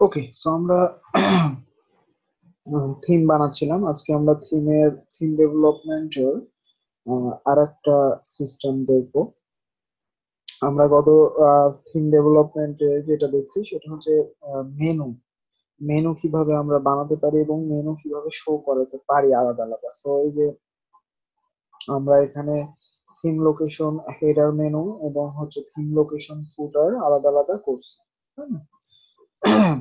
ওকে, so আমরা theme বানাচ্ছিলাম। আজকে আমরা থিম ডেভেলপমেন্টের আর একটা সিস্টেম দেখবো। আমরা গত থিম ডেভেলপমেন্টে যেটা দেখছি সেটা হচ্ছে মেনু মেনু কিভাবে আমরা বানাতে পারি এবং মেনু কিভাবে শো করাতে পারি আলাদা আলাদা। সো এই যে আমরা এখানে থিম লোকেশন হেডার মেনু এবং হচ্ছে থিম লোকেশন ফুটার আলাদা আলাদা করছি। হ্যাঁ,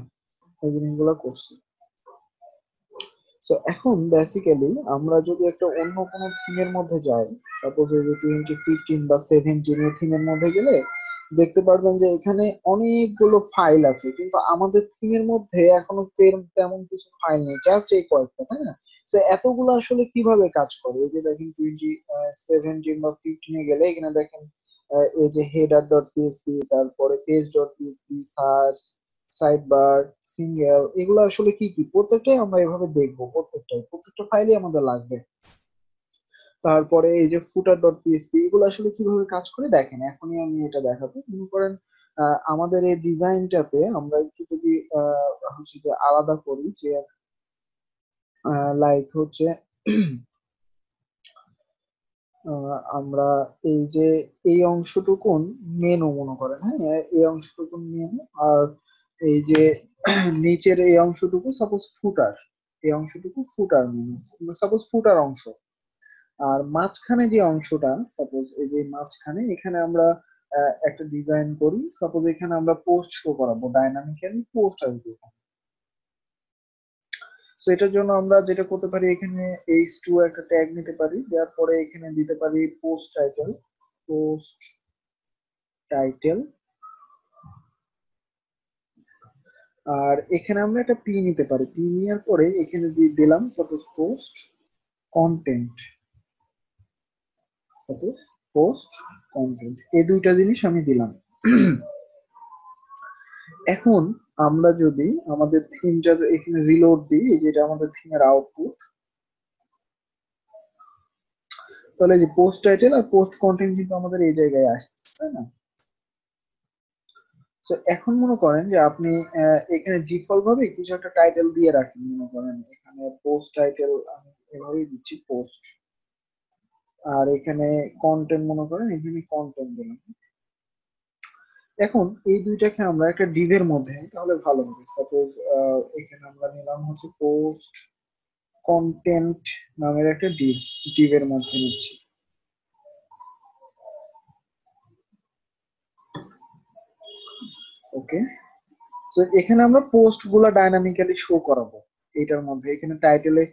এই জিনিসগুলো করছি। তো এখন বেসিক্যালি আমরা যদি একটা অন্য কোনো থিমের মধ্যে যাই, সাপোজ এই যে 2015 বা 17 এর থিমের মধ্যে গেলে দেখতে পারবেন যে এখানে অনেকগুলো ফাইল আছে, কিন্তু আমাদের থিমের মধ্যে এখনো তেমন কিছু ফাইল নেই, জাস্ট এই কয়েকটা, তাই না? তো এতগুলো আসলে কিভাবে কাজ করে? এই যে দেখেন 2017 বা 15 গেলে এখানে দেখেন এই যে হেডার ডট পিএইচপি, তারপরে page dot PHP, search, side bar, single, এগুলো আসলে কি কি প্রত্যেকটাই আমরা এভাবে দেখবো, প্রত্যেকটা ফাইলই আমাদের লাগবে। তারপরে এই যে ফুটার ডট পিএসপি, এগুলো আসলে কিভাবে কাজ করে দেখেন, এখনই আমি এটা দেখাবো। মনে করেন আমাদের এই ডিজাইনটাতে আমরা একটু যদি হচ্ছে যে আলাদা করি, যে লাইক হচ্ছে আমরা এই যে এই অংশটুকুন মেনু মনে করেন, হ্যাঁ, এই অংশটুকুন মেনু, আর এই যে নিচের এই অংশটুকু সাপোজ ফুটার, এই অংশটুকু ফুটার মেনু, সাপোজ ফুটার অংশ। আর মাঝখানে যে অংশটা, সাপোজ এই যে মাঝখানে এখানে আমরা একটা ডিজাইন করি, সাপোজ এখানে আমরা পোস্ট শো করাবো, ডাইনামিক্যালি পোস্ট আসবে। তো এটার জন্য আমরা যেটা করতে পারি, এখানে h2 একটা ট্যাগ নিতে পারি, দেওয়ার পরে এখানে দিতে পারি পোস্ট টাইটেল। আর এখানে আমরা একটা পি নিতে পারি, পি নেওয়ার পরে এখানে দিয়ে দিলাম suppose content suppose post content, এই দুইটা জিনিস আমি দিলাম। এখন আমরা যদি আমাদের থিমটার এখানে রিলোড দিই, যেটা আমাদের থিমের আউটপুট, তাহলে যে পোস্ট টাইটেল আর পোস্ট কন্টেন্ট কিন্তু আমাদের এই জায়গায় আসছে, তাই না? তো এখন মনে করেন যে আপনি এখানে ডিফল্ট ভাবে কিছু একটা টাইটেল দিয়ে রাখেন, মনে করেন এখানে পোস্ট টাইটেল আমি এভাবেই দিচ্ছি পোস্ট, আর এখানে কন্টেন্ট মনে করেন এখানে কন্টেন্ট দিলাম। এখন এই দুইটাকে আমরা একটা ডিভের মধ্যে, তাহলে ভালো হবে। সাপোজ এখানে আমরা নিলাম হচ্ছে পোস্ট কন্টেন্ট নামের একটা ডিভের মধ্যে নিচ্ছি। ওকে, তো এখানে আমরা পোস্ট গুলা ডাইনামিক্যালি শো করাবো এটার মধ্যে। এখানে টাইটেলে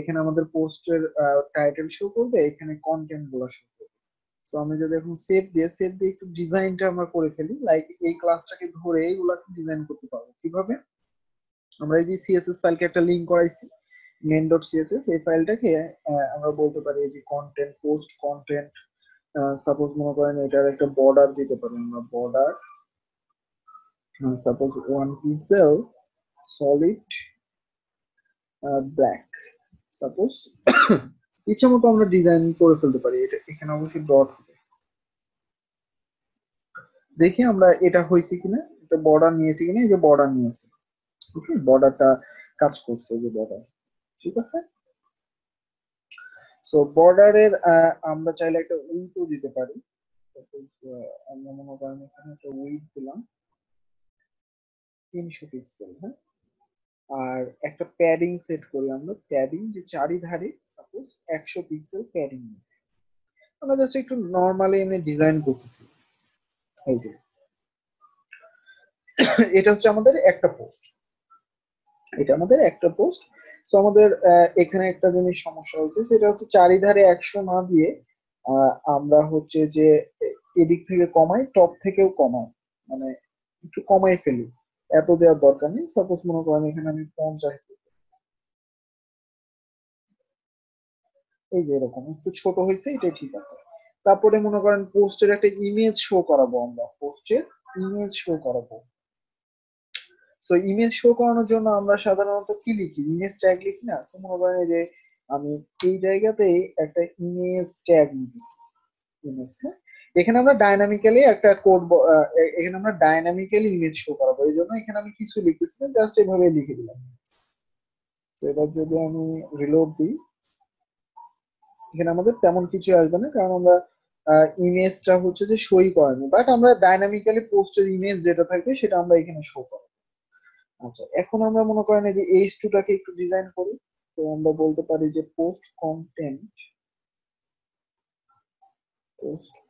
এখানে আমাদের পোস্টের টাইটেল শো করবে, এখানে কন্টেন্ট গুলা শো করবে। তো আমি যদি এখন সেভ দিয়ে একটু ডিজাইনটা আমরা করে ফেলি, লাইক এই ক্লাসটাকে ধরে এগুলাকে ডিজাইন করতে পারবো কিভাবে। আমরা এই যে সিএসএস ফাইলকে একটা লিঙ্ক করাইছি, মেন ডট সিএসএস, এই ফাইলটাকে আমরা বলতে পারি এই যে কন্টেন্ট পোস্ট কন্টেন্ট, সাপোজ মনে করেন এটার একটা বর্ডার দিতে পারি আমরা, border suppose 1 pixel solid black, suppose. ইচ্ছা মতো আমরা ডিজাইন করে ফেলতে পারি। এটা এখানে অবশ্যই ডট হবে। দেখি আমরা এটা হয়েছে কিনা, এটা বর্ডার নিয়েছে কিনা, এই যে বর্ডার নিয়েছে। ওকে, বর্ডারটা কাজ করছে, এই যে বর্ডার, ঠিক আছে। সো বর্ডারের আমরা চাইলে একটা উইডথও দিতে পারি। Suppose, আমরা মনে করেন এখানে একটা উইডথ দিলাম 300 পিক্সেল, হ্যাঁ। আর একটা প্যাডিং সেট করি আমরা, প্যাডিং যে চারিধারে সাপোজ 100 পিক্সেল প্যাডিং। আমরা জাস্ট একটু নর্মালি এমনি ডিজাইন করতেছি। এই যে এটা হচ্ছে আমাদের একটা পোস্ট, এটা আমাদের একটা পোস্ট। তো আমাদের এখানে একটা জিনিস সমস্যা হয়েছে, সেটা হচ্ছে চারিধারে 100 না দিয়ে আমরা হচ্ছে যে এদিক থেকে কমাই, টপ থেকেও কমাই, মানে একটু কমাই ফেলি। এত দেওয়ার দরকার নেই। সাপোজ মনে করেন এখানে আমি 50, এই যে এরকম একটু ছোট হয়েছে, এটাই ঠিক আছে। তারপরে মনে করেন পোস্টের একটা ইমেজ শো করাবো, আমরা পোস্টের ইমেজ শো করাবো। তো ইমেজ শো করানোর জন্য আমরা সাধারণত কি লিখি, ইমেজ ট্যাগ লিখি না? So মনে করেন এই যে আমি এই জায়গাতে একটা ইমেজ ট্যাগ নিতেছি, ইমেজ, হ্যাঁ। এখানে আমরা ডাইনামিক্যালি একটা কোড, এখানে আমরা ডাইনামিক্যালি ইমেজ শো করাবো, এই জন্য এখানে আমি কিছু লিখতেছি না, জাস্ট এভাবে লিখে দিলাম। তো এবার যদি আমি রিলোড দিই, এখানে আমাদের তেমন কিছু আসবে না, কারণ আমরা ইমেজটা হচ্ছে যে সই করানি, বাট আমরা ডাইনামিক্যালি পোস্টের ইমেজ যেটা থাকবে সেটা আমরা এখানে শো করব। আচ্ছা, এখন আমরা মনে করেন এই যে H2 টাকে একটু ডিজাইন করি। তো আমরা বলতে পারি যে পোস্ট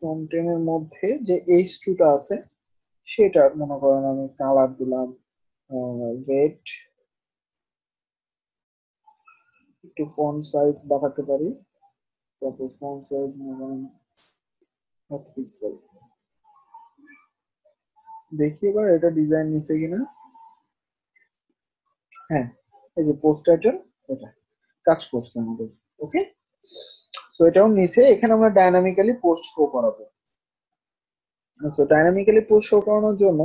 কন্টেন্টের মধ্যে যে H2 টা আছে সেটা মনে করেন আমি কালার দিলাম রেড, একটু ফন্ট সাইজ বাড়াতে পারি, তারপর ফন্ট সাইজ মনে করেন 7 পিক্সেল। দেখি এবার এটা ডিজাইন নিছে কিনা। হ্যাঁ, এই যে পোস্ট টাইটেল এটা কাজ করছে আমাদের। ওকে, সো এটাও নিচে, এখানে আমরা ডাইনামিক্যালি পোস্ট শো করাবো। সো ডাইনামিক্যালি পোস্ট শো করানোর জন্য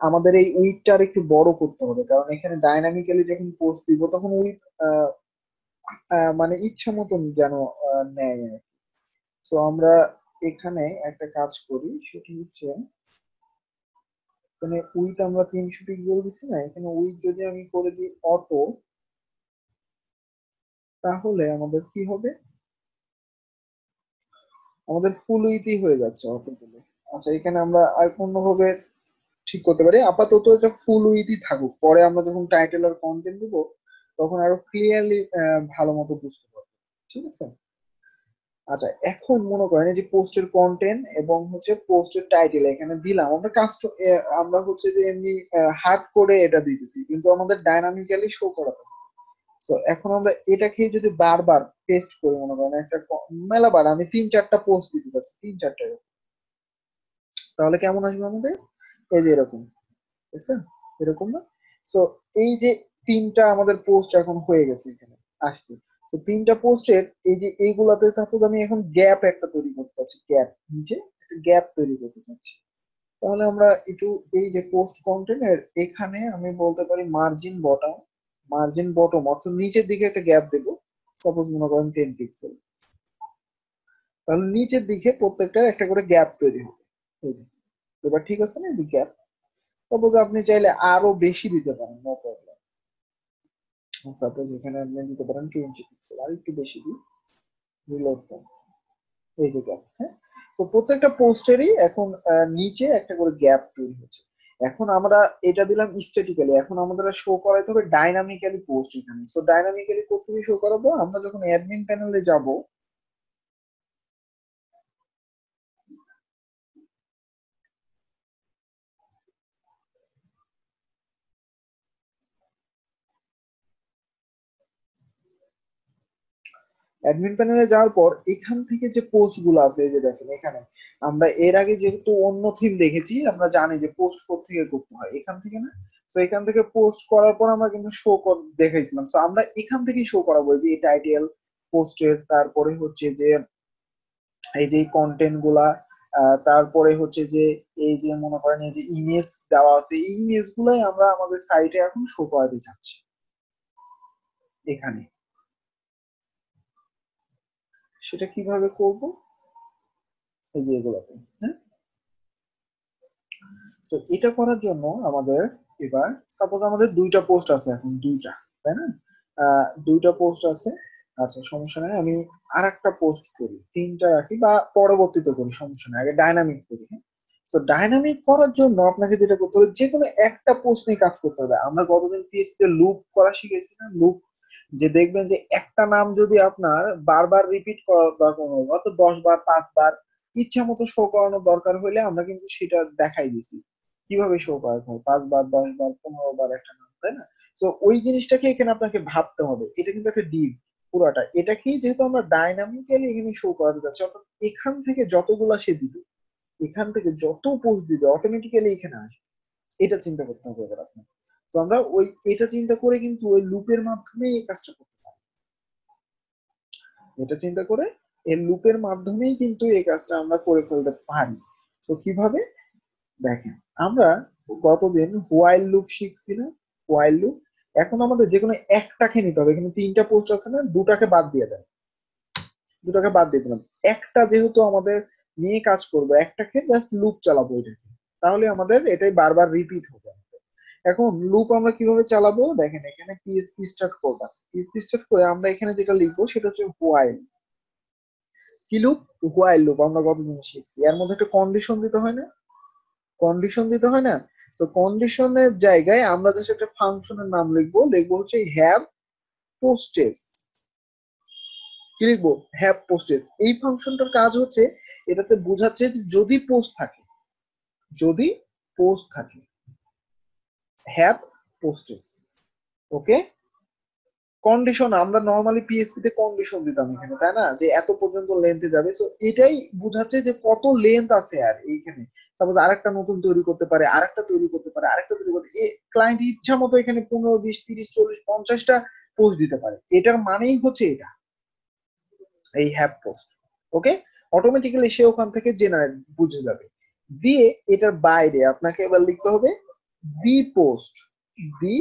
আমাদের এই উইডটা আর একটু বড় করতে হবে, কারণ এখানে ডাইনামিক্যালি যখন পোস্ট দিব তখন উইড মানে ইচ্ছা মতন যেন নেয়। সো আমরা এখানে একটা কাজ করি, সেটি হচ্ছে এখানে উইড আমরা 300 পিক্সেল দিচ্ছি না, এখানে উইড যদি আমি করে দিই অটো, তাহলে আমাদের কি হবে, আমাদের ফুল উইথই হয়ে যাচ্ছে অটো দিলে। আচ্ছা, এখানে আমরা আর কোনোভাবে ঠিক করতে পারি, আপাতত এটা ফুল উইথই থাকুক, পরে আমরা যখন টাইটেল আর কন্টেন্ট দিব তখন আরো ক্লিয়ারলি ভালো মতো বুঝতে পারবো। ঠিক আছে। আচ্ছা, এখন মনে করেন এই যে পোস্টের কন্টেন্ট এবং হচ্ছে পোস্টের টাইটেল এখানে দিলাম, আমরা আমরা হচ্ছে যে এমনি হার্ড করে এটা দিতেছি, কিন্তু আমাদের ডাইনামিক্যালি শো করাতে হবে। তো এখন আমরা এটাকে যদি বারবার পেস্ট করি, মনে করেন একটা মেলাবার আমি 3-4টা পোস্ট দিতে চাচ্ছি, 3-4টা, তাহলে কেমন আসবে আমাদের, এই যে এরকম, দেখছেন, এরকম না? সো এই যে তিনটা আমাদের পোস্ট এখন হয়ে গেছে, এখানে আসছে। তো তিনটা পোস্টের এই যে এইগুলাতে সাপোজ আমি এখন গ্যাপ একটা তৈরি করতে চাচ্ছি, গ্যাপ নিচে একটা গ্যাপ তৈরি করতে চাচ্ছি, তাহলে আমরা একটু এই যে পোস্ট কন্টেন্টের এখানে আমি বলতে পারি মার্জিন বটম অর্থাৎ নিচের দিকে একটা গ্যাপ দেবো, সাপোজ মনে করেন 10 পিক্সেল। তাহলে নিচের দিকে প্রত্যেকটা একটা করে গ্যাপ তৈরি হবে। এই যে, এবার ঠিক আছে না, এই গ্যাপ। সাপোজ আপনি চাইলে আরো বেশি দিতে পারেন, নো প্রবলেম। সাপোজ এখানে আপনি দিতে পারেন 20 পিক্সেল, আর একটু বেশি দিই, রিলোড দেন, এই যে গ্যাপ। হ্যাঁ, তো প্রত্যেকটা পোস্টেরই এখন নিচে একটা করে গ্যাপ তৈরি হচ্ছে। এখন আমরা এটা দিলাম স্ট্যাটিক্যালি, এখন আমাদের শো করাইতে হবে ডাইনামিক্যালি পোস্ট এখানে। সো ডাইনামিক্যালি কোথেকে শো করাবো, আমরা যখন অ্যাডমিন প্যানেলে যাব, অ্যাডমিন প্যানেলে যাওয়ার পর এখান থেকে যে পোস্ট গুলো আছে, এই যে দেখেন এখানে আমরা এর আগে যেহেতু অন্য থিম দেখেছি, আমরা জানি যে পোস্ট থেকে করতে হয় এখান থেকে না। তো এখান থেকে পোস্ট করার পর আমরা কিন্তু দেখাইছিলাম, তো আমরা এখান থেকেই শো করাবো যে এই টাইটেল পোস্টের, তারপরে হচ্ছে যে এই যে কন্টেন্ট গুলা, তারপরে হচ্ছে যে এই যে মনে করেন এই যে ইমেজ দেওয়া আছে, এই ইমেজ গুলাই আমরা আমাদের সাইটে এখন শো করাতে চাচ্ছি এখানে। সেটা কিভাবে করব, এই যে এগুলাতে। হ্যাঁ, তো এটা করার জন্য আমাদের এবার সাপোজ আমাদের দুইটা পোস্ট আছে, এখন দুইটা, তাই না? দুইটা পোস্ট আছে। আচ্ছা, সমস্যা নাই, আমি আর একটা পোস্ট করি, তিনটা রাখি বা পরবর্তীতে করি, সমস্যা নাই, আগে ডাইনামিক করি। হ্যাঁ, তো ডাইনামিক করার জন্য আপনাকে যেটা করতে হবে, যে কোনো একটা পোস্ট নিয়ে কাজ করতে হবে। আমরা গতদিন পিএইচপি লুপ করা শিখেছি না, লুপ, যে দেখবেন যে একটা নাম যদি আপনার বারবার রিপিট করার দরকার হয়, অত 10 বার 5 বার ইচ্ছা মতো শো করানোর দরকার হলে আমরা কিন্তু সেটা দেখাই দিছি কিভাবে শো করাতে হয়, 5 বার 10 বার 15 বার একটা নাম, তাই না? তো ওই জিনিসটাকে এখানে আপনাকে ভাবতে হবে, এটা কিন্তু একটা ডিপ পুরাটা, এটাকেই যেহেতু আমরা ডাইনামিক্যালি এখানে শো করাতে যাচ্ছি, অর্থাৎ এখান থেকে যতগুলা সে দিবে, এখান থেকে যত পোস্ট দিবে অটোমেটিক্যালি এখানে আসবে, এটা চিন্তা করতে হবে এবার আপনার। তো আমরা ওই এটা চিন্তা করে কিন্তু ওই লুপের মাধ্যমে এই কাজটা করতে পারি, এটা চিন্তা করে এই লুপের মাধ্যমেই কিন্তু এই কাজটা আমরা করে ফেলতে পারি। তো কিভাবে, দেখেন, আমরা গতদিন হোয়াইল লুপ শিখছি না, হোয়াইল লুপ। এখন আমাদের যে কোনো একটাকে নিতে হবে, এখানে তিনটা পোস্ট আছে না, দুটাকে বাদ দিয়ে দেন, দুটাকে বাদ দিয়ে দিলাম, একটা যেহেতু আমাদের নিয়ে কাজ করব, একটাকে জাস্ট লুপ চালাবো এটাকে, তাহলে আমাদের এটাই বারবার রিপিট হবে। এখন লুপ আমরা কিভাবে চালাবো দেখেন, এখানে পিএসপি স্টার্ট করবা, পিএসপি স্টার্ট করে আমরা এখানে যেটা লিখবো সেটা হচ্ছে হোয়াইল। কি লুপ? While loop. আমরা কতদিন শিখছি, এর মধ্যে একটা কন্ডিশন দিতে হয় না, কন্ডিশন দিতে হয় না। তো কন্ডিশনের জায়গায় আমরা জাস্ট একটা ফাংশনের নাম লিখবো, লিখবো হচ্ছে হ্যাভ পোস্টেজ। কি লিখবো? Have postage. এই ফাংশনটার কাজ হচ্ছে এটাতে বোঝাচ্ছে যে যদি পোস্ট থাকে, যদি পোস্ট থাকে, হ্যাভ পোস্টেজ। ওকে, কন্ডিশন আমরা নরমালি পিএইচপি তে কন্ডিশন দিতাম এখানে, তাই না, যে এত পর্যন্ত লেন্থে যাবে। সো এটাই বোঝাচ্ছে যে কত লেন্থ আছে আর এইখানে। সাপোজ আরেকটা নতুন তৈরি করতে পারে, আরেকটা তৈরি করতে পারে, আরেকটা তৈরি করতে, ক্লায়েন্ট ইচ্ছা মতো এখানে 15, 20, 30, 40, 50টা পোস্ট দিতে পারে। এটার মানেই হচ্ছে এটা, এই হ্যাভ পোস্ট। ওকে, অটোমেটিক্যালি সে ওখান থেকে জেনারেট বুঝে যাবে। দিয়ে এটার বাইরে আপনাকে এবার লিখতে হবে দি পোস্ট, দি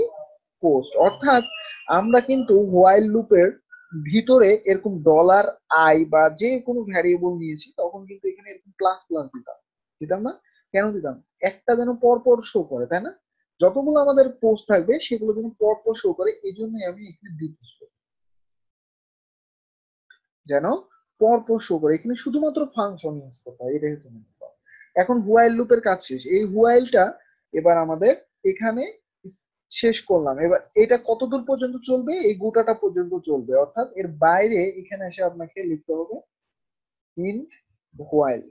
পোস্ট। অর্থাৎ আমরা কিন্তু হোয়াইল লুপের ভিতরে এরকম ডলার আই বা যে কোনো ভ্যারিয়েবল নিয়েছি তখন কিন্তু এখানে এরকম প্লাস প্লাস দিতাম, দিতাম না? কেন দিতাম? একটা যেন পরপর শো করে, তাই না? যতগুলো আমাদের পোস্ট থাকবে সেগুলো যেন পরপর শো করে, এই জন্যই আমি এখানে দি পোস্ট করি, যেন পরপর শো করে। এখানে শুধুমাত্র ফাংশন ইউজ করতে হয়, এটাই হচ্ছে main কথা। এখন হুয়াইল লুপের কাজ শেষ। এই হুয়াইলটা এবার আমাদের এখানে শেষ করলাম। এবার এটা কতদূর পর্যন্ত চলবে? এই গোটাটা পর্যন্ত চলবে। অর্থাৎ এর বাইরে এখানে এসে আপনাকে লিখতে হবে ইন্ট হোয়াইল,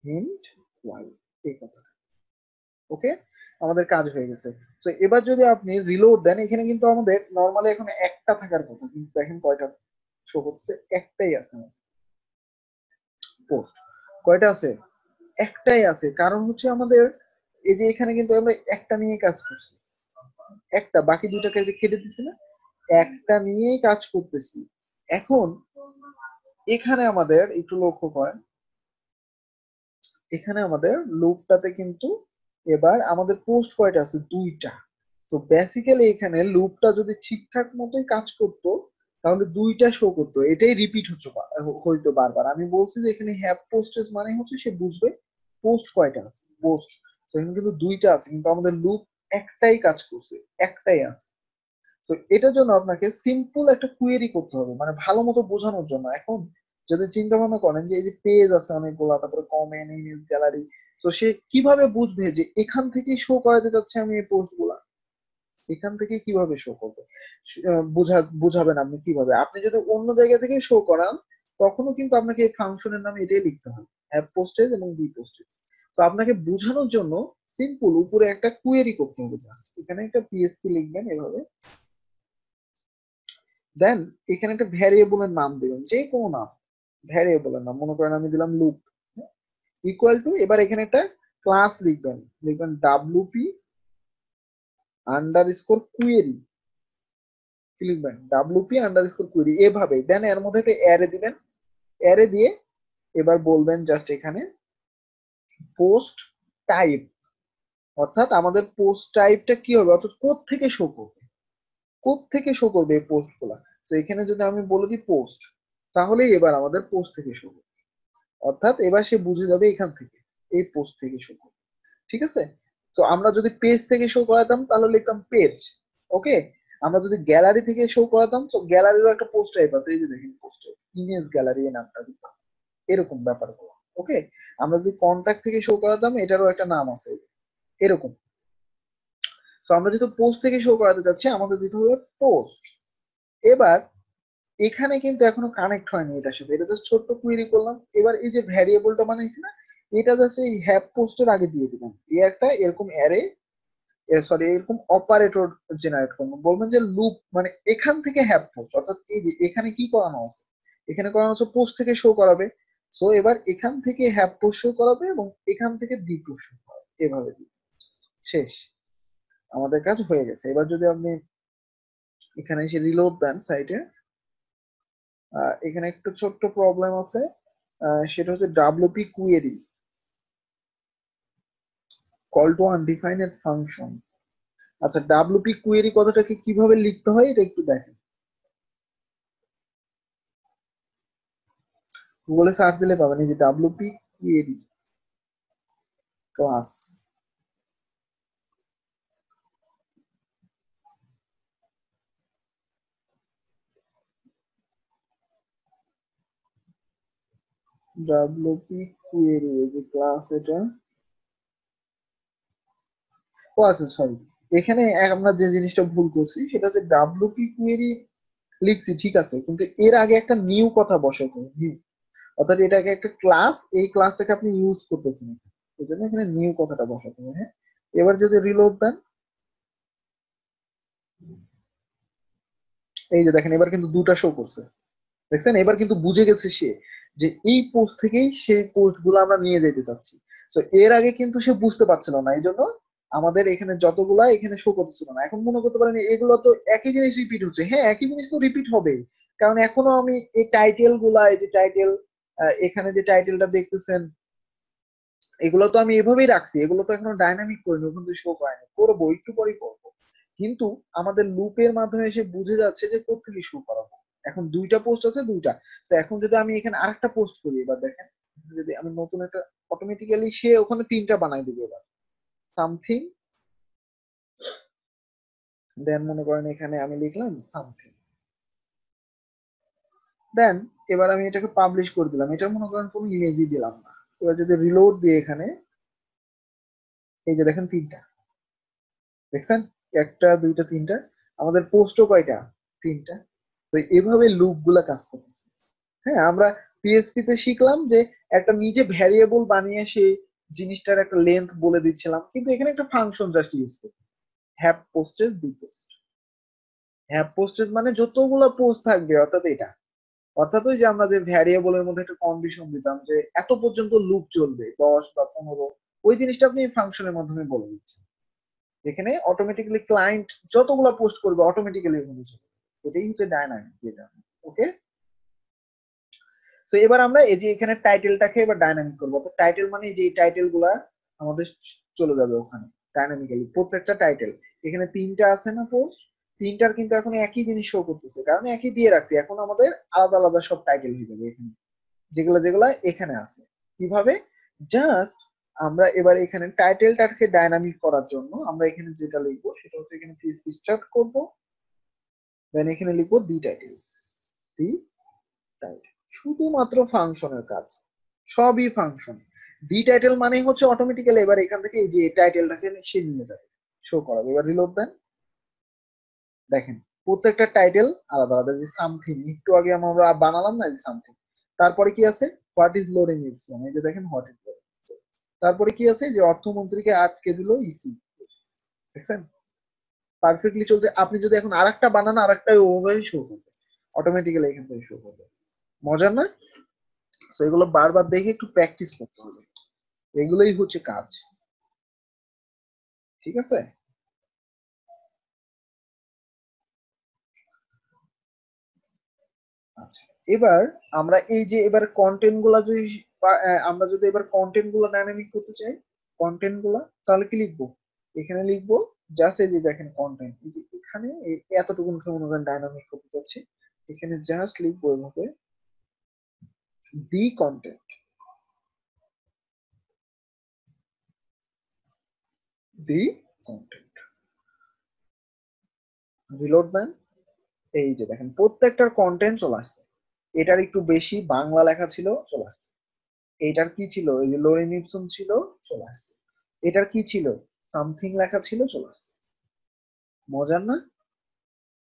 ইন্ট হোয়াইল, এই কথা। ওকে, আমাদের কাজ হয়ে গেছে। তো এবার যদি আপনি রিলোড দেন, এখানে কিন্তু আমাদের নরমালি এখন একটা থাকার কথা, কিন্তু দেখেন কয়টা শো করতেছে, একটাই আছে পোস্ট। কয়টা আছে? একটাই আছে। কারণ হচ্ছে আমাদের এই যে এখানে কিন্তু আমরা একটা নিয়ে কাজ করছি, একটা, বাকি দুইটাকে যে কেটে দিছি না, একটা নিয়েই কাজ করতেছি। এখন এখানে আমাদের একটু লক্ষ্য করেন, এখানে আমাদের লুপটাতে কিন্তু এবার আমাদের পোস্ট কয়টা আছে? দুইটা। তো বেসিক্যালি এখানে লুপটা যদি ঠিকঠাক মতোই কাজ করতো তাহলে দুইটা শো করতো, এটাই রিপিট হচ্ছে, হইতো বারবার। আমি বলছি যে এখানে হ্যাভ পোস্টেজ মানে হচ্ছে সে বুঝবে পোস্ট কয়টা আছে, পোস্ট। তো এখানে কিন্তু দুইটা আছে, কিন্তু আমাদের লুপ একটাই কাজ করছে, একটাই আছে। তো এটার জন্য আপনাকে সিম্পল একটা কুয়েরি করতে হবে, মানে ভালো মতো বোঝানোর জন্য। এখন যদি চিন্তা ভাবনা করেন যে এই যে পেজ আছে অনেকগুলা, তারপরে কমেন্ট, ইমেজ, গ্যালারি, তো সে কিভাবে বুঝবে যে এখান থেকেই শো করাতে যাচ্ছে আমি এই পোস্ট গুলা? এখান থেকে কিভাবে শো করবে? বুঝাবেন আপনি কিভাবে? আপনি যদি অন্য জায়গা থেকে শো করান তখনও কিন্তু আপনাকে এই ফাংশনের নামে এটাই লিখতে হবে, অ্যাপ পোস্টেজ এবং বি পোস্টেজ। তো আপনাকে বোঝানোর জন্য সিম্পল উপরে একটা কুয়েরি করতে হবে, জাস্ট এখানে একটা পিএসপি লিখবেন এভাবে, দেন এখানে একটা ভ্যারিয়েবলের নাম দিবেন, যে কোনো নাম, ভ্যারিয়েবলের নাম, মনে করেন আমি দিলাম লুপ, ইকুয়াল টু, এবার এখানে একটা ক্লাস লিখবেন, লিখবেন ডাব্লিউপি আন্ডার স্কোর কুয়েরি, কি লিখবেন? ডাব্লিউপি আন্ডার স্কোর কুয়েরি, এভাবে। দেন এর মধ্যে একটা অ্যারে দিবেন, অ্যারে দিয়ে এবার বলবেন জাস্ট এখানে পোস্ট টাইপ, অর্থাৎ আমাদের পোস্ট টাইপটা কি হবে, অর্থাৎ কোথ থেকে শো করবে, কোথ থেকে শো করবে এই পোস্ট গুলা। তো এখানে যদি আমি বলে দিই পোস্ট, তাহলেই এবার আমাদের পোস্ট থেকে শো করবে। অর্থাৎ এবার সে বুঝে যাবে এখান থেকে, এই পোস্ট থেকে শো করবে। ঠিক আছে? তো আমরা যদি পেজ থেকে শো করাতাম তাহলে লিখতাম পেজ। ওকে, আমরা যদি গ্যালারি থেকে শো করাতাম তো গ্যালারিরও একটা পোস্ট টাইপ আছে, এই যে দেখেন পোস্ট ইমেজ গ্যালারি, এই নামটা দিতাম, এরকম ব্যাপারগুলো। ওকে, আমরা যদি কন্ট্যাক্ট থেকে শো করাতাম এটারও একটা নাম আছে, এরকম। তো আমরা যেহেতু পোস্ট থেকে শো করাতে যাচ্ছি আমাদের দিতে হবে পোস্ট। এবার এখানে কিন্তু এখনো কানেক্ট হয়নি এটার সাথে, এটা জাস্ট ছোট্ট কুইরি করলাম। এবার এই যে ভ্যারিয়েবলটা বানাইছি না, এটা জাস্ট এই হ্যাভ পোস্টের আগে দিয়ে দিলাম, এই একটা এরকম অ্যারে, সরি এরকম অপারেটর জেনারেট করবো, বলবেন যে লুপ মানে এখান থেকে হ্যাভ পোস্ট, অর্থাৎ এই যে এখানে কি করানো আছে, এখানে করানো হচ্ছে পোস্ট থেকে শো করাবে। সো এবার এখান থেকে হ্যাভ পোস্ট শো করাবে এবং এখান থেকে ডি পোস্ট শো করাবে, এভাবে দিই। শেষ, আমাদের কাজ হয়ে গেছে। এবার যদি আপনি এখানে এসে রিলোড দেন সাইটে, এখানে একটা ছোট্ট প্রবলেম আছে, সেটা হচ্ছে WP query call to undefined function. আচ্ছা, ডাব্লিউপি কুয়েরি কথাটাকে কিভাবে লিখতে হয় এটা একটু দেখেন। গুগলে সার্চ দিলে পাবেন এই যে WP query class. WP query এই যে ক্লাস এটা। ও আচ্ছা সরি, এখানে আমরা যে জিনিসটা ভুল করছি সেটা হচ্ছে ডাব্লিউপি কুয়েরি লিখছি ঠিক আছে, কিন্তু এর আগে একটা নিউ কথা বসাতে হবে, নিউ, অর্থাৎ এটাকে একটা ক্লাস, এই ক্লাসটাকে আপনি ইউজ করতেছেন, এই জন্য এখানে নিউ কথাটা বসাতে হবে। হ্যাঁ, এবার যদি রিলোড দেন, এই যে দেখেন এবার কিন্তু দুটা শো করছে, দেখছেন? এবার কিন্তু বুঝে গেছে সে যে এই পোস্ট থেকেই সেই পোস্ট গুলো আমরা নিয়ে যেতে চাচ্ছি। তো এর আগে কিন্তু সে বুঝতে পারছিল না, এই জন্য আমাদের এখানে যতগুলা এখানে শো করতেছিল না। এখন মনে করতে পারেন এগুলো তো একই জিনিস রিপিট হচ্ছে, হ্যাঁ একই জিনিস তো রিপিট হবে, কারণ এখনো আমি এই টাইটেল গুলা, এই যে টাইটেল, এখানে যে টাইটেলটা দেখতেছেন এগুলো তো আমি এভাবেই রাখছি, এগুলো তো এখনো ডাইনামিক করিনি, ওখান থেকে শো করাইনি, করবো একটু পরেই করবো। কিন্তু আমাদের লুপের মাধ্যমে এসে বুঝে যাচ্ছে যে কোথেকে শো করাবো। এখন দুইটা পোস্ট আছে, দুইটা। তো এখন যদি আমি এখানে আরেকটা পোস্ট করি, এবার দেখেন যদি আমি নতুন একটা, অটোমেটিক্যালি সে ওখানে তিনটা বানাই দিবে এবার, সামথিং, দেন মনে করেন এখানে আমি লিখলাম সামথিং, দেন এবার আমি এটাকে পাবলিশ করে দিলাম, এটা মনে করেন কোনো ইমেজই দিলাম না। এবার যদি রিলোড দিয়ে এখানে, এই যে দেখেন তিনটা, দেখছেন? একটা দুইটা তিনটা, আমাদের পোস্টও কয়টা? তিনটা। তো এভাবে লুপ গুলা কাজ করতেছে। হ্যাঁ, আমরা পিএসপি তে শিখলাম যে একটা নিজে ভ্যারিয়েবল বানিয়ে সেই জিনিসটার একটা লেন্থ বলে দিচ্ছিলাম, কিন্তু এখানে একটা ফাংশন জাস্ট ইউজ করি, হ্যাপ পোস্টেজ ডি পোস্ট। হ্যাপ পোস্টেজ মানে যতগুলো পোস্ট থাকবে, অর্থাৎ এটা, অর্থাৎ ওই যে আমরা যে ভ্যারিয়েবলের মধ্যে একটা কন্ডিশন দিতাম যে এত পর্যন্ত লুপ চলবে 10 বা 15, ওই জিনিসটা আপনি ফাংশনের মাধ্যমে বলে দিচ্ছেন, যেখানে অটোমেটিক্যালি ক্লায়েন্ট যতগুলো পোস্ট করবে অটোমেটিক্যালি ওখানে চলবে। এটাই হচ্ছে ডায়নামিক যেটা। ওকে, তো এবার আমরা এই যে এখানে টাইটেলটাকে এবার ডাইনামিক করবো, তো টাইটেল মানে এই যে টাইটেল গুলা আমাদের চলে যাবে ওখানে ডাইনামিক্যালি, প্রত্যেকটা টাইটেল। এখানে তিনটা আছে না পোস্ট, তিনটার কিন্তু এখন একই জিনিস শো করতেছে, কারণ একই দিয়ে রাখছি। এখন আমাদের আলাদা আলাদা সব টাইটেল হয়ে যাবে এখানে, যেগুলা যেগুলা এখানে আছে। কিভাবে? জাস্ট আমরা এবার এখানে টাইটেলটাকে ডাইনামিক করার জন্য আমরা এখানে যেটা লিখবো সেটা হচ্ছে এখানে পিএইচপি স্টার্ট করবো, দেন এখানে লিখবো দি টাইটেল, দি টাইটেল, শুধুমাত্র ফাংশনের কাজ, সবই ফাংশন। ডি টাইটেল মানে হচ্ছে অটোমেটিক্যালি এবার এখান থেকে এই যে টাইটেলটাকে সে নিয়ে যাবে, শো করাবে। এবার রিলোড দেন, দেখেন প্রত্যেকটা টাইটেল আলাদা আলাদা। যে সামথিং একটু আগে আমরা বানালাম না, যে সামথিং, তারপরে কি আছে? হোয়াট ইজ লোডিং ইপসন, এই যে দেখেন হোয়াট ইজ লোডিং। তারপরে কি আছে? যে অর্থমন্ত্রীকে আটকে দিল ইসি, দেখছেন? পারফেক্টলি চলছে। আপনি যদি এখন আরেকটা বানান, আরেকটা ওভাবে শো করবে, অটোমেটিক্যালি এখান থেকে শো করবে। মজার না? তো এগুলো বারবার দেখে একটু প্র্যাকটিস করতে হবে, এগুলোই হচ্ছে কাজ। ঠিক আছে? আচ্ছা, এবার আমরা এই যে এবার কন্টেন্ট গুলা যদি আমরা যদি এবার কন্টেন্ট গুলা ডাইনামিক করতে চাই, কন্টেন্ট গুলা, তাহলে কি লিখবো? এখানে লিখবো জাস্ট এই যে দেখেন কন্টেন্ট, এই যে এখানে এতটুকু মনে করেন ডাইনামিক করতে চাচ্ছি, এখানে জাস্ট লিখবো এভাবে দি কন্টেন্ট, দি কন্টেন্ট, রিলোড দেন, এই যে দেখেন প্রত্যেকটার কন্টেন্ট চলে আসছে। এটার একটু বেশি বাংলা লেখা ছিল, চলে আসছে। এটার কি ছিল? এই যে লোরেন ইপসন ছিল, চলে আসছে। এটার কি ছিল? সামথিং লেখা ছিল, চলে আসছে। মজার না?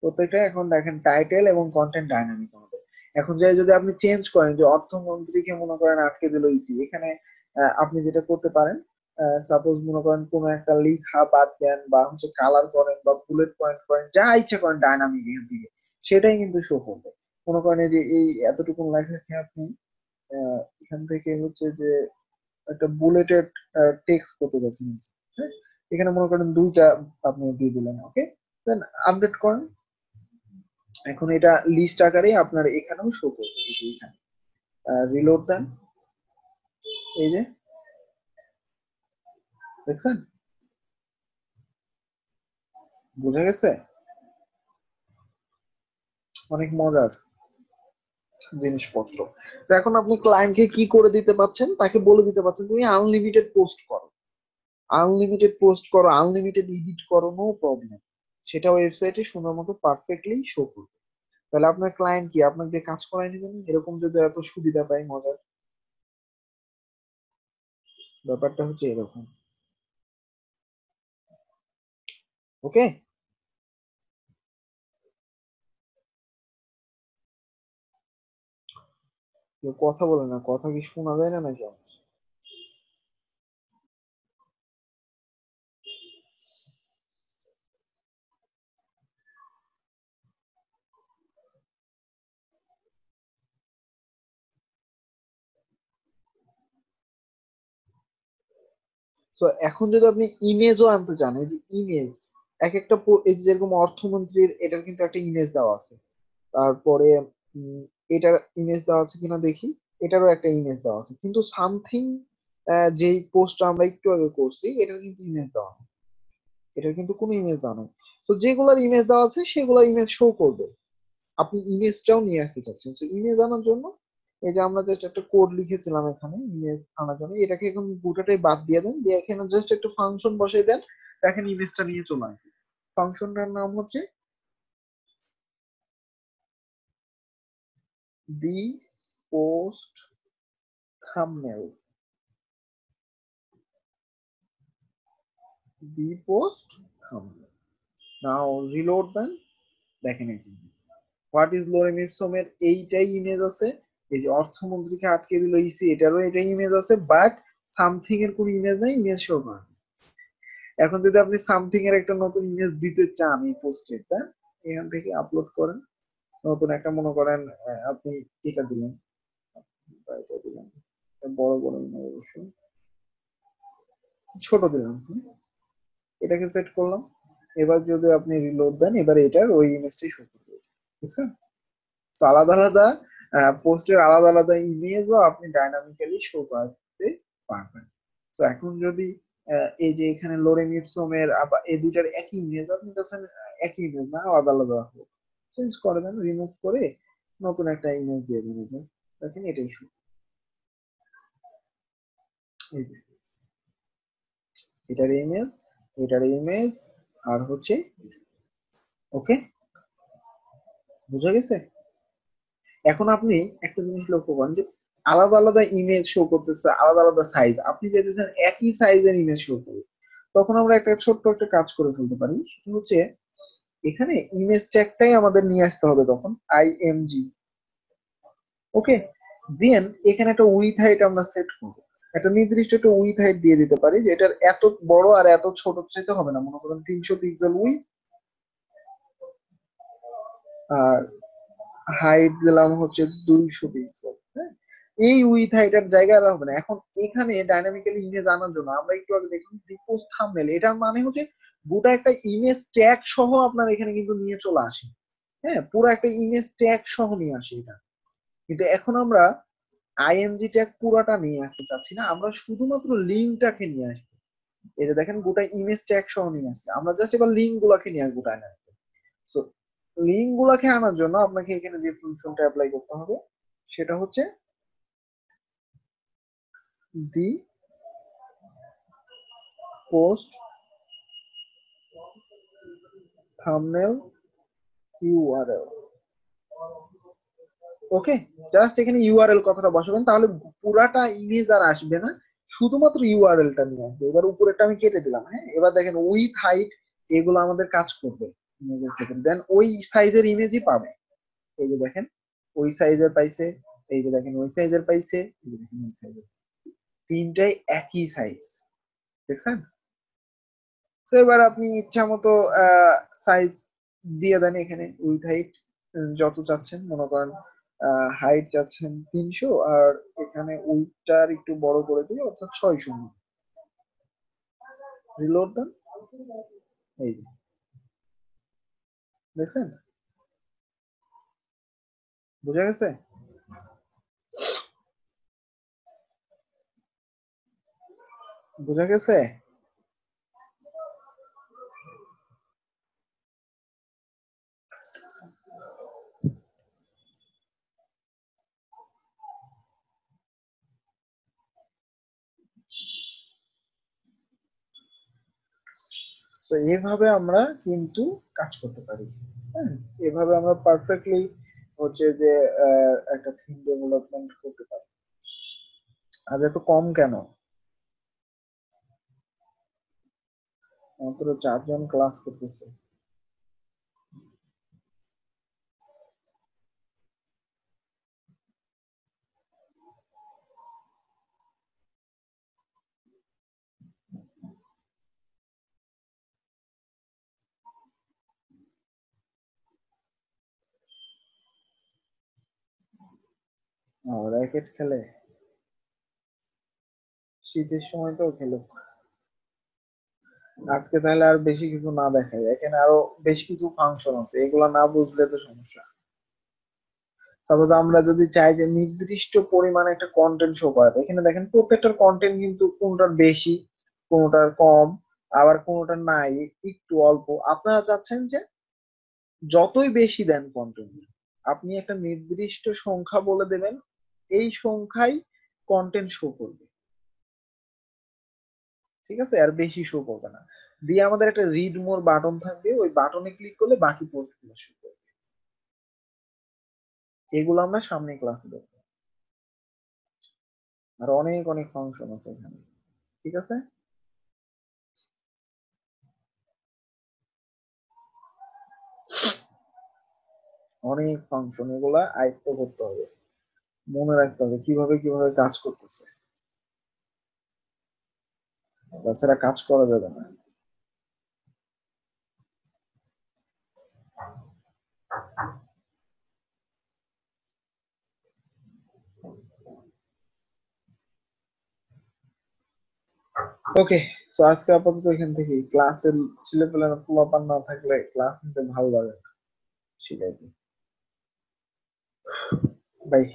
প্রত্যেকটা এখন দেখেন টাইটেল এবং কন্টেন্ট ডাইনামিক হবে। এখন যাই যদি আপনি চেঞ্জ করেন, যে অর্থমন্ত্রীকে মনে করেন আটকে দিল ইসি, এখানে আপনি যেটা করতে পারেন, সাপোজ মনে করেন কোন একটা লেখা বাদ দেন, বা হচ্ছে কালার করেন, বা বুলেট পয়েন্ট করেন, যা ইচ্ছা করেন ডাইনামিক এখান থেকে, সেটাই কিন্তু শো করবে। মনে করেন এই যে এই এতটুকু লেখাকে আপনি এখান থেকে হচ্ছে যে একটা বুলেটেড টেক্সট করতে যাচ্ছেন, হ্যাঁ, এখানে মনে করেন দুইটা আপনি দিয়ে দিলেন, ওকে, দেন আপডেট করেন। এখন এটা লিস্ট আকারে আপনার এখানেও শো করবে, এই যে এখানে রিলোড দেন, এই যে দেখছেন? বোঝা গেছে? অনেক মজার। জিনিসপত্র। তো এখন আপনি ক্লায়েন্টকে কি করে দিতে পাচ্ছেন, তাকে বলে দিতে পাচ্ছেন তুমি আনলিমিটেড পোস্ট করো, আনলিমিটেড পোস্ট করো, আনলিমিটেড এডিট করো, নো প্রবলেম, সেটা ওয়েবসাইটে সুন্দর মতো পারফেক্টলি শো করবে। তাহলে আপনার ক্লায়েন্ট কি আপনাকে দিয়ে কাজ করাই নেবেন? এরকম যদি এত সুবিধা পাই, মজার ব্যাপারটা হচ্ছে এরকম। ওকে, কেউ কথা বলে না, কথা কি শোনা যায় না নাকি? তো এখন যদি আপনি ইমেজও আনতে চান, এই যে ইমেজ, এক একটা এই যে যেরকম অর্থমন্ত্রীর এটার কিন্তু একটা ইমেজ দেওয়া আছে, তারপরে এটার ইমেজ দেওয়া আছে কিনা দেখি, এটারও একটা ইমেজ দেওয়া আছে, কিন্তু সামথিং যেই পোস্টটা আমরা একটু আগে করছি এটার কিন্তু ইমেজ দেওয়া নেই, এটার কিন্তু কোনো ইমেজ দেওয়া নেই। তো যেগুলোর ইমেজ দেওয়া আছে সেগুলোর ইমেজ শো করবে। আপনি ইমেজটাও নিয়ে আসতে চাচ্ছেন, তো ইমেজ আনার জন্য এই যে আমরা জাস্ট একটা কোড লিখেছিলাম এখানে ইমেজ আনার জন্য, এটাকে এখন গোটাটাই বাদ দিয়ে দেন, দিয়ে এখানে জাস্ট একটা ফাংশন বসাই দেন, দেখেন ইমেজটা নিয়ে চলে আসবে। ফাংশনটার নাম হচ্ছে the post thumbnail, the post thumbnail. Now reload then, দেখেন এই জিনিস হোয়াট ইজ লোরেম ইপসমের এইটাই ইমেজ আছে, এই যে অর্থমন্ত্রীকে আটকে দিল ইসি এটারও এটাই ইমেজ আছে, বাট সামথিং এর কোন ইমেজ নেই, ইমেজ শো করে না। এখন যদি আপনি সামথিং এর একটা নতুন ইমেজ দিতে চান এই পোস্টে, এখান থেকে আপলোড করেন, নতুন একটা মনে করেন আপনি এটা দিলেন বা এটা দিলেন, বড় বড় ইমেজ অবশ্যই, ছোট দিলাম, এটাকে সেট করলাম। এবার যদি আপনি রিলোড দেন, এবার এটার ওই ইমেজটাই শো করবে, বুঝছেন? So আলাদা আলাদা পোস্টের আলাদা আলাদা ইমেজও আপনি ডাইনামিক্যালি শো করতে পারবেন। তো এখন যদি এই যে এখানে লোরেম ইপসমের আবার এই দুইটার একই ইমেজ আপনি চাচ্ছেন, একই ইমেজ না আলাদা আলাদা হোক, চেঞ্জ করে দেন, রিমুভ করে নতুন একটা ইমেজ দিয়ে দেন, এই যে দেখেন এটাই শো, এই যে এটার ইমেজ, এটার ইমেজ, আর হচ্ছে ওকে, বুঝা গেছে? এখন আপনি একটা জিনিস লক্ষ্য করেন যে আলাদা আলাদা ইমেজ শো করতেছে, আলাদা আলাদা সাইজ, আপনি চাইতেছেন একই সাইজের ইমেজ শো করবে, তখন আমরা একটা ছোট্ট একটা কাজ করে ফেলতে পারি, সেটা হচ্ছে এখানে ইমেজ ট্যাগটাই আমাদের নিয়ে আসতে হবে, তখন আইএমজি, ওকে, দেন এখানে একটা উইথ হাইট আমরা সেট করবো, একটা নির্দিষ্ট একটা উইথ হাইট দিয়ে দিতে পারি, যে এটার এত বড় আর এত ছোট চাইতে হবে না, মনে করেন 300 পিক্সেল উইথ, আর হাইট দিলাম হচ্ছে 200 পিক্সেল, হ্যাঁ? এই উইথ হাইটার জায়গায় আর হবে না। এখন এখানে ডাইনামিক্যালি ইমেজ আনার জন্য আমরা একটু আগে দেখলাম ডিপোজ থাম্বনেল, এটার মানে হচ্ছে গোটা একটা ইমেজ ট্যাগ সহ আপনার এখানে কিন্তু নিয়ে চলে আসে, হ্যাঁ, পুরো একটা ইমেজ ট্যাগ সহ নিয়ে আসে এটা। কিন্তু এখন আমরা আইএমজি ট্যাগ পুরাটা নিয়ে আসতে চাচ্ছি না, আমরা শুধুমাত্র লিঙ্কটাকে নিয়ে আসবো। এই যে দেখেন গোটা ইমেজ ট্যাগ সহ নিয়ে আসছে, আমরা জাস্ট এবার লিঙ্ক গুলাকে নিয়ে আসবো ডাইনামিক্যালি। সো লিঙ্ক গুলাকে আনার জন্য আপনাকে এখানে যে ফাংশনটা অ্যাপ্লাই করতে হবে সেটা হচ্ছে the post thumbnail URL, okay, just এখানে ইউআরএল কথাটা বসাবেন, তাহলে পুরাটা ইমেজ আর আসবে না, শুধুমাত্র ইউআরএলটা নিয়ে আসবে। এবার উপরেরটা আমি কেটে দিলাম, হ্যাঁ, এবার দেখেন উইথ হাইট এগুলো আমাদের কাজ করবে ইমেজের ক্ষেত্রে, দেন ওই সাইজের ইমেজই পাবে, এই যে দেখেন ওই সাইজের পাইছে, এই যে দেখেন ওই সাইজের পাইছে, এই যে দেখেন ওই সাইজের, তিনটাই একই সাইজ, দেখছেন? তো এবার আপনি ইচ্ছা মতো সাইজ দিয়ে দেন, এখানে উইথ হাইট যত চাচ্ছেন, মনে করেন হাইট চাচ্ছেন 300, আর এখানে উইথটার একটু বড় করে দিয়ে অর্থাৎ 600, রিলোড দেন, এই যে দেখছেন, বুঝা গেছে? বুঝা গেছে? তো এইভাবে আমরা কিন্তু কাজ করতে পারি। হ্যাঁ, এভাবে আমরা পারফেক্টলি হচ্ছে যে একটা থিম ডেভেলপমেন্ট করতে পারি। আজ এত কম কেন? মাত্র 4 জন ক্লাস করতেছে। র্যাকেট খেলে? শীতের সময় তো খেলে। আজকে তাহলে আর বেশি কিছু না দেখাই, এখানে আরো বেশ কিছু ফাংশন আছে, এগুলা না বুঝলে তো সমস্যা। সাপোজ আমরা যদি চাই যে নির্দিষ্ট পরিমাণে একটা কন্টেন্ট শো করাতে, এখানে দেখেন প্রত্যেকটার কন্টেন্ট কিন্তু কোনটার বেশি, কোনটার কম, আবার কোনটার নাই, একটু অল্প। আপনারা চাচ্ছেন যে যতই বেশি দেন কন্টেন্ট, আপনি একটা নির্দিষ্ট সংখ্যা বলে দেবেন, এই সংখ্যাই কন্টেন্ট শো করবে। ঠিক আছে, আর বেশি শো করবে না। দিয়ে আমাদের একটা রিড মোর বাটন থাকবে, ওই বাটনে ক্লিক করলে বাকি পোস্ট গুলো শো করবে। এগুলো আমরা সামনে ক্লাসে দেখবো। আর অনেক অনেক ফাংশন আছে এখানে। ঠিক আছে, অনেক ফাংশন, এগুলা আয়ত্ত করতে হবে, মনে রাখতে হবে কিভাবে কিভাবে কাজ করতেছে, তাছাড়া কাজ করা যাবে না। ওকে, তো আজকে আপাতত এখান থেকে ক্লাসের ছেলেপেলেরা পোলাপান না থাকলে ক্লাস নিতে ভালো লাগে না, ঠিক আছে, বাই।